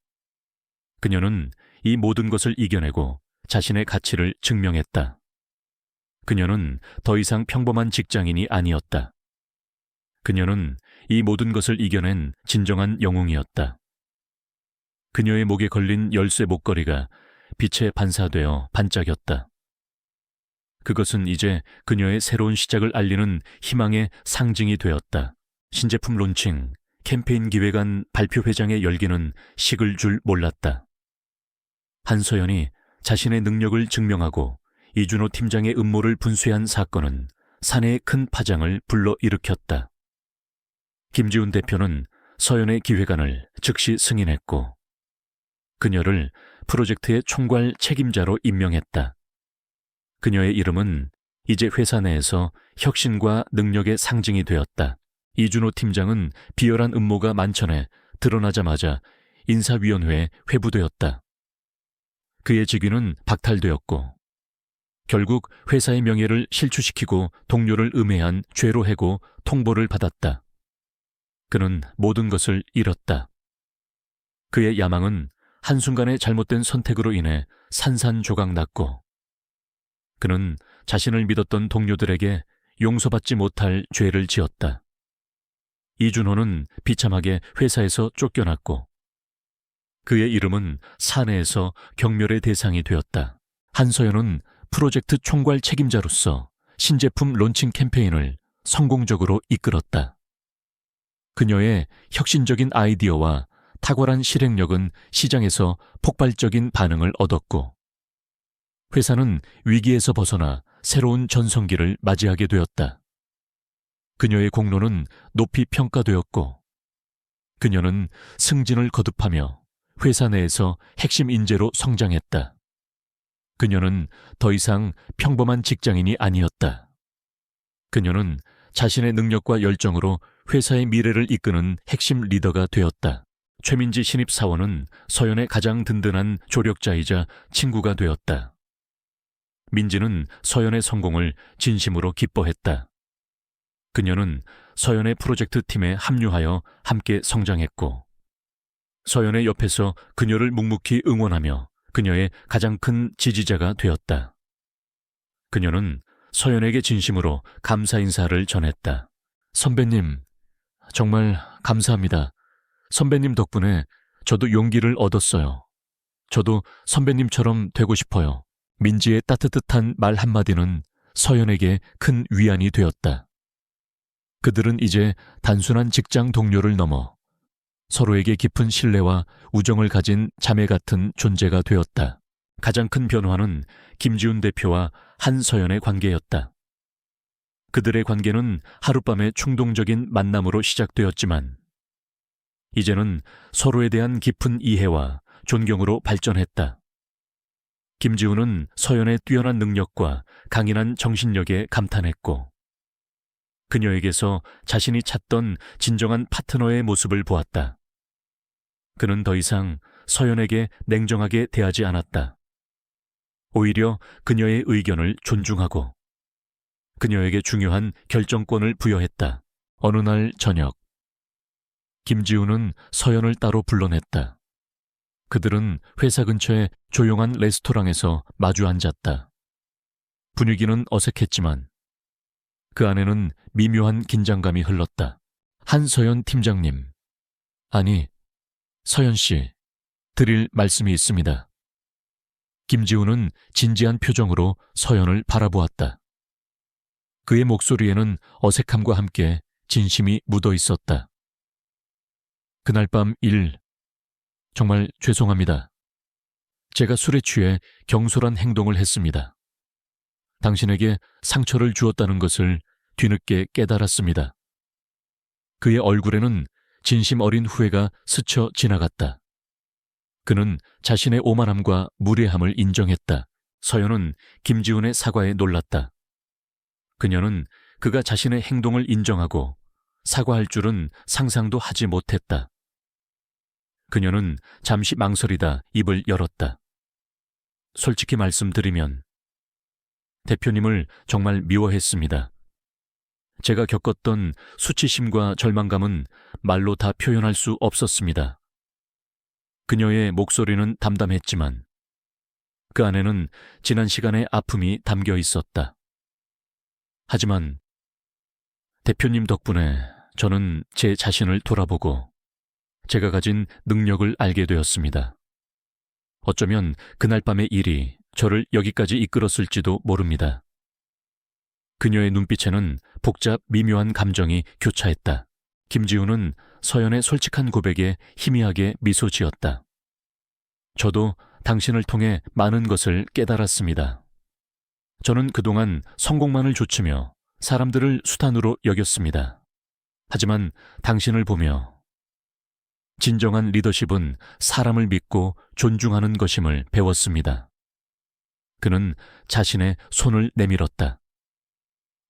그녀는 이 모든 것을 이겨내고 자신의 가치를 증명했다. 그녀는 더 이상 평범한 직장인이 아니었다. 그녀는 이 모든 것을 이겨낸 진정한 영웅이었다. 그녀의 목에 걸린 열쇠 목걸이가 빛에 반사되어 반짝였다. 그것은 이제 그녀의 새로운 시작을 알리는 희망의 상징이 되었다. 신제품 론칭, 캠페인 기획안 발표 회장의 열기는 식을 줄 몰랐다. 한서연이 자신의 능력을 증명하고 이준호 팀장의 음모를 분쇄한 사건은 사내의 큰 파장을 불러일으켰다. 김지훈 대표는 서연의 기획안을 즉시 승인했고 그녀를 프로젝트의 총괄 책임자로 임명했다. 그녀의 이름은 이제 회사 내에서 혁신과 능력의 상징이 되었다. 이준호 팀장은 비열한 음모가 만천해 드러나자마자 인사위원회에 회부되었다. 그의 직위는 박탈되었고 결국 회사의 명예를 실추시키고 동료를 음해한 죄로 해고 통보를 받았다. 그는 모든 것을 잃었다. 그의 야망은 한순간의 잘못된 선택으로 인해 산산조각 났고 그는 자신을 믿었던 동료들에게 용서받지 못할 죄를 지었다. 이준호는 비참하게 회사에서 쫓겨났고 그의 이름은 사내에서 경멸의 대상이 되었다. 한서연은 프로젝트 총괄 책임자로서 신제품 론칭 캠페인을 성공적으로 이끌었다. 그녀의 혁신적인 아이디어와 탁월한 실행력은 시장에서 폭발적인 반응을 얻었고 회사는 위기에서 벗어나 새로운 전성기를 맞이하게 되었다. 그녀의 공로는 높이 평가되었고 그녀는 승진을 거듭하며 회사 내에서 핵심 인재로 성장했다. 그녀는 더 이상 평범한 직장인이 아니었다. 그녀는 자신의 능력과 열정으로 회사의 미래를 이끄는 핵심 리더가 되었다. 최민지 신입사원은 서연의 가장 든든한 조력자이자 친구가 되었다. 민지는 서연의 성공을 진심으로 기뻐했다. 그녀는 서연의 프로젝트 팀에 합류하여 함께 성장했고 서연의 옆에서 그녀를 묵묵히 응원하며 그녀의 가장 큰 지지자가 되었다. 그녀는 서연에게 진심으로 감사 인사를 전했다. 선배님, 정말 감사합니다. 선배님 덕분에 저도 용기를 얻었어요. 저도 선배님처럼 되고 싶어요. 민지의 따뜻한 말 한마디는 서연에게 큰 위안이 되었다. 그들은 이제 단순한 직장 동료를 넘어 서로에게 깊은 신뢰와 우정을 가진 자매 같은 존재가 되었다. 가장 큰 변화는 김지훈 대표와 한서연의 관계였다. 그들의 관계는 하룻밤의 충동적인 만남으로 시작되었지만 이제는 서로에 대한 깊은 이해와 존경으로 발전했다. 김지우는 서연의 뛰어난 능력과 강인한 정신력에 감탄했고, 그녀에게서 자신이 찾던 진정한 파트너의 모습을 보았다. 그는 더 이상 서연에게 냉정하게 대하지 않았다. 오히려 그녀의 의견을 존중하고 그녀에게 중요한 결정권을 부여했다. 어느 날 저녁, 김지우는 서연을 따로 불러냈다. 그들은 회사 근처의 조용한 레스토랑에서 마주 앉았다. 분위기는 어색했지만 그 안에는 미묘한 긴장감이 흘렀다. 한서연 팀장님, 아니, 서연 씨, 드릴 말씀이 있습니다. 김지우는 진지한 표정으로 서연을 바라보았다. 그의 목소리에는 어색함과 함께 진심이 묻어 있었다. 그날 밤 정말 죄송합니다. 제가 술에 취해 경솔한 행동을 했습니다. 당신에게 상처를 주었다는 것을 뒤늦게 깨달았습니다. 그의 얼굴에는 진심 어린 후회가 스쳐 지나갔다. 그는 자신의 오만함과 무례함을 인정했다. 서연은 김지훈의 사과에 놀랐다. 그녀는 그가 자신의 행동을 인정하고 사과할 줄은 상상도 하지 못했다. 그녀는 잠시 망설이다 입을 열었다. 솔직히 말씀드리면 대표님을 정말 미워했습니다. 제가 겪었던 수치심과 절망감은 말로 다 표현할 수 없었습니다. 그녀의 목소리는 담담했지만 그 안에는 지난 시간의 아픔이 담겨 있었다. 하지만 대표님 덕분에 저는 제 자신을 돌아보고 제가 가진 능력을 알게 되었습니다. 어쩌면 그날 밤의 일이 저를 여기까지 이끌었을지도 모릅니다. 그녀의 눈빛에는 복잡 미묘한 감정이 교차했다. 김지우는 서연의 솔직한 고백에 희미하게 미소 지었다. 저도 당신을 통해 많은 것을 깨달았습니다. 저는 그동안 성공만을 좇으며 사람들을 수단으로 여겼습니다. 하지만 당신을 보며 진정한 리더십은 사람을 믿고 존중하는 것임을 배웠습니다. 그는 자신의 손을 내밀었다.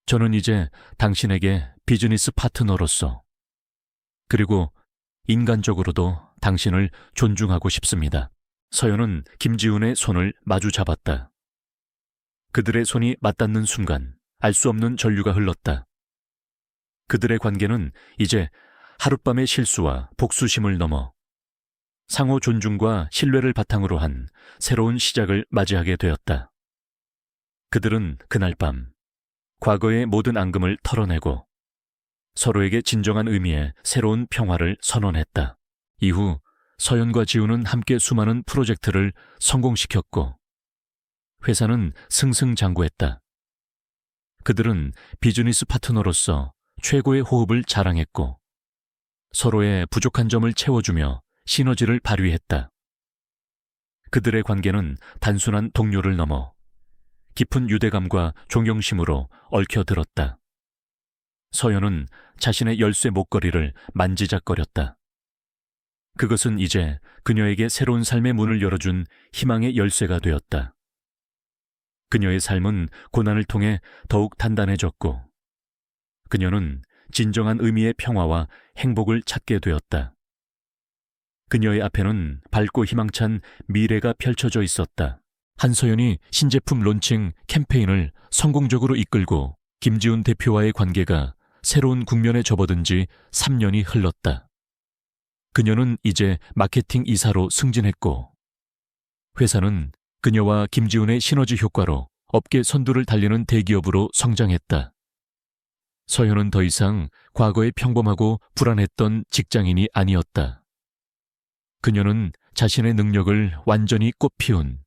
저는 이제 당신에게 비즈니스 파트너로서 그리고 인간적으로도 당신을 존중하고 싶습니다. 서연은 김지훈의 손을 마주 잡았다. 그들의 손이 맞닿는 순간 알 수 없는 전류가 흘렀다. 그들의 관계는 이제 하룻밤의 실수와 복수심을 넘어 상호 존중과 신뢰를 바탕으로 한 새로운 시작을 맞이하게 되었다. 그들은 그날 밤 과거의 모든 앙금을 털어내고 서로에게 진정한 의미의 새로운 평화를 선언했다. 이후 서연과 지우는 함께 수많은 프로젝트를 성공시켰고 회사는 승승장구했다. 그들은 비즈니스 파트너로서 최고의 호흡을 자랑했고 서로의 부족한 점을 채워주며 시너지를 발휘했다. 그들의 관계는 단순한 동료를 넘어 깊은 유대감과 존경심으로 얽혀들었다. 서연은 자신의 열쇠 목걸이를 만지작거렸다. 그것은 이제 그녀에게 새로운 삶의 문을 열어준 희망의 열쇠가 되었다. 그녀의 삶은 고난을 통해 더욱 단단해졌고 그녀는 진정한 의미의 평화와 행복을 찾게 되었다. 그녀의 앞에는 밝고 희망찬 미래가 펼쳐져 있었다. 한서연이 신제품 론칭 캠페인을 성공적으로 이끌고 김지훈 대표와의 관계가 새로운 국면에 접어든 지 3년이 흘렀다. 그녀는 이제 마케팅 이사로 승진했고 회사는 그녀와 김지훈의 시너지 효과로 업계 선두를 달리는 대기업으로 성장했다. 서연은 더 이상 과거의 평범하고 불안했던 직장인이 아니었다. 그녀는 자신의 능력을 완전히 꽃피운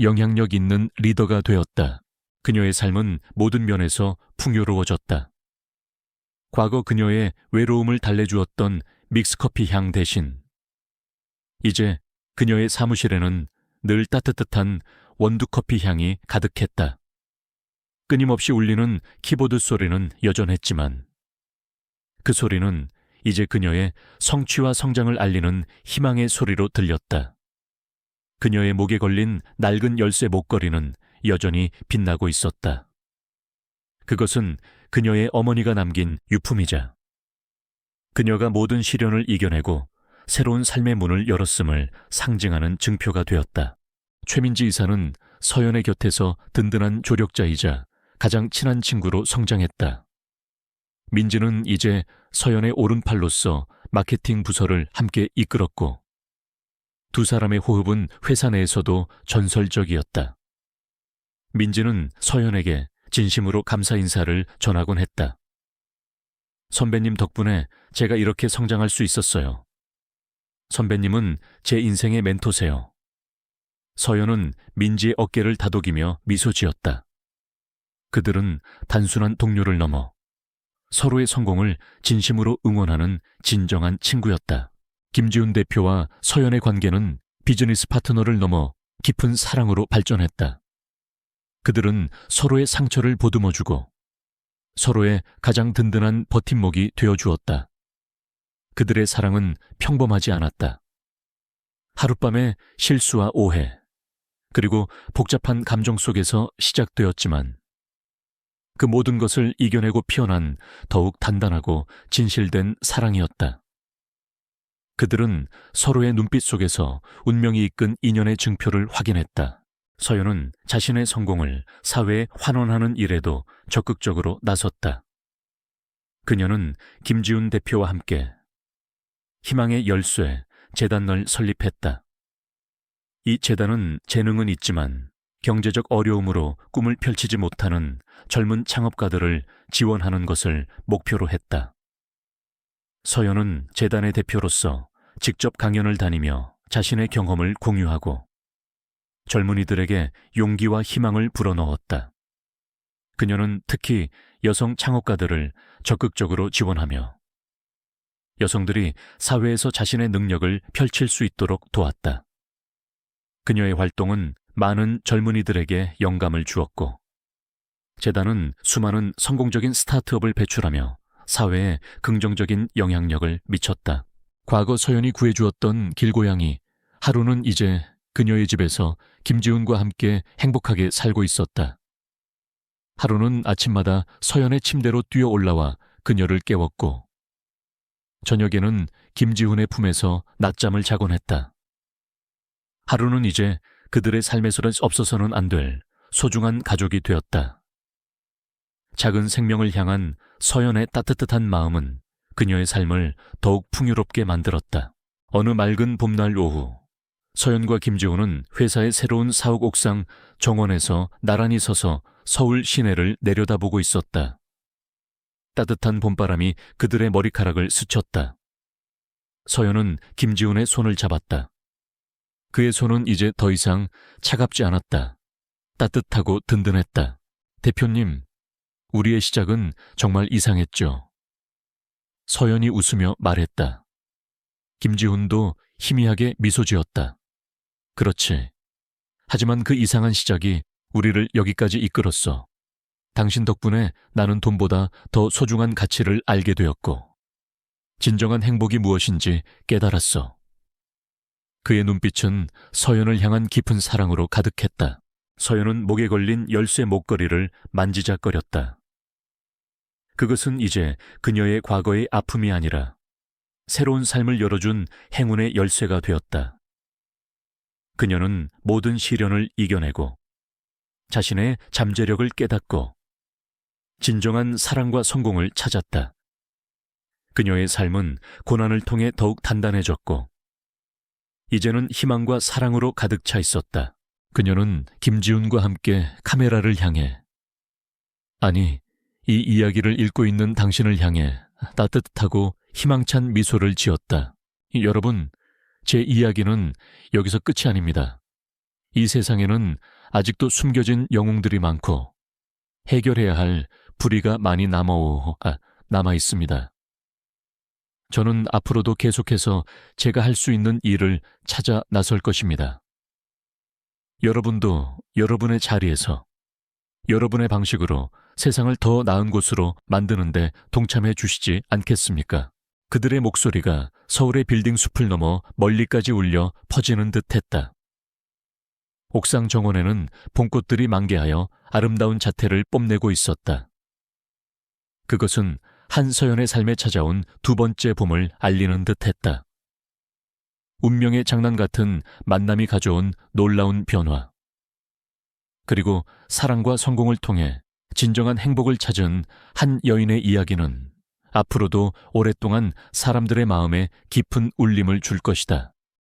영향력 있는 리더가 되었다. 그녀의 삶은 모든 면에서 풍요로워졌다. 과거 그녀의 외로움을 달래주었던 믹스커피 향 대신 이제 그녀의 사무실에는 늘 따뜻한 원두커피 향이 가득했다. 끊임없이 울리는 키보드 소리는 여전했지만 그 소리는 이제 그녀의 성취와 성장을 알리는 희망의 소리로 들렸다. 그녀의 목에 걸린 낡은 열쇠 목걸이는 여전히 빛나고 있었다. 그것은 그녀의 어머니가 남긴 유품이자 그녀가 모든 시련을 이겨내고 새로운 삶의 문을 열었음을 상징하는 증표가 되었다. 최민지 이사는 서연의 곁에서 든든한 조력자이자 가장 친한 친구로 성장했다. 민지는 이제 서연의 오른팔로서 마케팅 부서를 함께 이끌었고 두 사람의 호흡은 회사 내에서도 전설적이었다. 민지는 서연에게 진심으로 감사 인사를 전하곤 했다. 선배님 덕분에 제가 이렇게 성장할 수 있었어요. 선배님은 제 인생의 멘토세요. 서연은 민지의 어깨를 다독이며 미소 지었다. 그들은 단순한 동료를 넘어 서로의 성공을 진심으로 응원하는 진정한 친구였다. 김지훈 대표와 서연의 관계는 비즈니스 파트너를 넘어 깊은 사랑으로 발전했다. 그들은 서로의 상처를 보듬어주고 서로의 가장 든든한 버팀목이 되어주었다. 그들의 사랑은 평범하지 않았다. 하룻밤의 실수와 오해, 그리고 복잡한 감정 속에서 시작되었지만 그 모든 것을 이겨내고 피어난 더욱 단단하고 진실된 사랑이었다. 그들은 서로의 눈빛 속에서 운명이 이끈 인연의 증표를 확인했다. 서연은 자신의 성공을 사회에 환원하는 일에도 적극적으로 나섰다. 그녀는 김지훈 대표와 함께 희망의 열쇠 재단을 설립했다. 이 재단은 재능은 있지만 경제적 어려움으로 꿈을 펼치지 못하는 젊은 창업가들을 지원하는 것을 목표로 했다. 서연은 재단의 대표로서 직접 강연을 다니며 자신의 경험을 공유하고 젊은이들에게 용기와 희망을 불어넣었다. 그녀는 특히 여성 창업가들을 적극적으로 지원하며 여성들이 사회에서 자신의 능력을 펼칠 수 있도록 도왔다. 그녀의 활동은 많은 젊은이들에게 영감을 주었고 재단은 수많은 성공적인 스타트업을 배출하며 사회에 긍정적인 영향력을 미쳤다. 과거 서연이 구해주었던 길고양이 하루는 이제 그녀의 집에서 김지훈과 함께 행복하게 살고 있었다. 하루는 아침마다 서연의 침대로 뛰어 올라와 그녀를 깨웠고 저녁에는 김지훈의 품에서 낮잠을 자곤 했다. 하루는 이제 그들의 삶에서는 없어서는 안 될 소중한 가족이 되었다. 작은 생명을 향한 서연의 따뜻한 마음은 그녀의 삶을 더욱 풍요롭게 만들었다. 어느 맑은 봄날 오후 서연과 김지훈은 회사의 새로운 사옥 옥상 정원에서 나란히 서서 서울 시내를 내려다보고 있었다. 따뜻한 봄바람이 그들의 머리카락을 스쳤다. 서연은 김지훈의 손을 잡았다. 그의 손은 이제 더 이상 차갑지 않았다. 따뜻하고 든든했다. 대표님, 우리의 시작은 정말 이상했죠. 서연이 웃으며 말했다. 김지훈도 희미하게 미소 지었다. 그렇지. 하지만 그 이상한 시작이 우리를 여기까지 이끌었어. 당신 덕분에 나는 돈보다 더 소중한 가치를 알게 되었고 진정한 행복이 무엇인지 깨달았어. 그의 눈빛은 서연을 향한 깊은 사랑으로 가득했다. 서연은 목에 걸린 열쇠 목걸이를 만지작거렸다. 그것은 이제 그녀의 과거의 아픔이 아니라 새로운 삶을 열어준 행운의 열쇠가 되었다. 그녀는 모든 시련을 이겨내고 자신의 잠재력을 깨닫고 진정한 사랑과 성공을 찾았다. 그녀의 삶은 고난을 통해 더욱 단단해졌고 이제는 희망과 사랑으로 가득 차 있었다. 그녀는 김지훈과 함께 카메라를 향해 아니, 이 이야기를 읽고 있는 당신을 향해 따뜻하고 희망찬 미소를 지었다. 여러분, 제 이야기는 여기서 끝이 아닙니다. 이 세상에는 아직도 숨겨진 영웅들이 많고 해결해야 할 불의가 많이 남아 있습니다. 저는 앞으로도 계속해서 제가 할 수 있는 일을 찾아 나설 것입니다. 여러분도 여러분의 자리에서 여러분의 방식으로 세상을 더 나은 곳으로 만드는데 동참해 주시지 않겠습니까? 그들의 목소리가 서울의 빌딩 숲을 넘어 멀리까지 울려 퍼지는 듯 했다. 옥상 정원에는 봄꽃들이 만개하여 아름다운 자태를 뽐내고 있었다. 그것은 한서연의 삶에 찾아온 두 번째 봄을 알리는 듯했다. 운명의 장난 같은 만남이 가져온 놀라운 변화. 그리고 사랑과 성공을 통해 진정한 행복을 찾은 한 여인의 이야기는 앞으로도 오랫동안 사람들의 마음에 깊은 울림을 줄 것이다.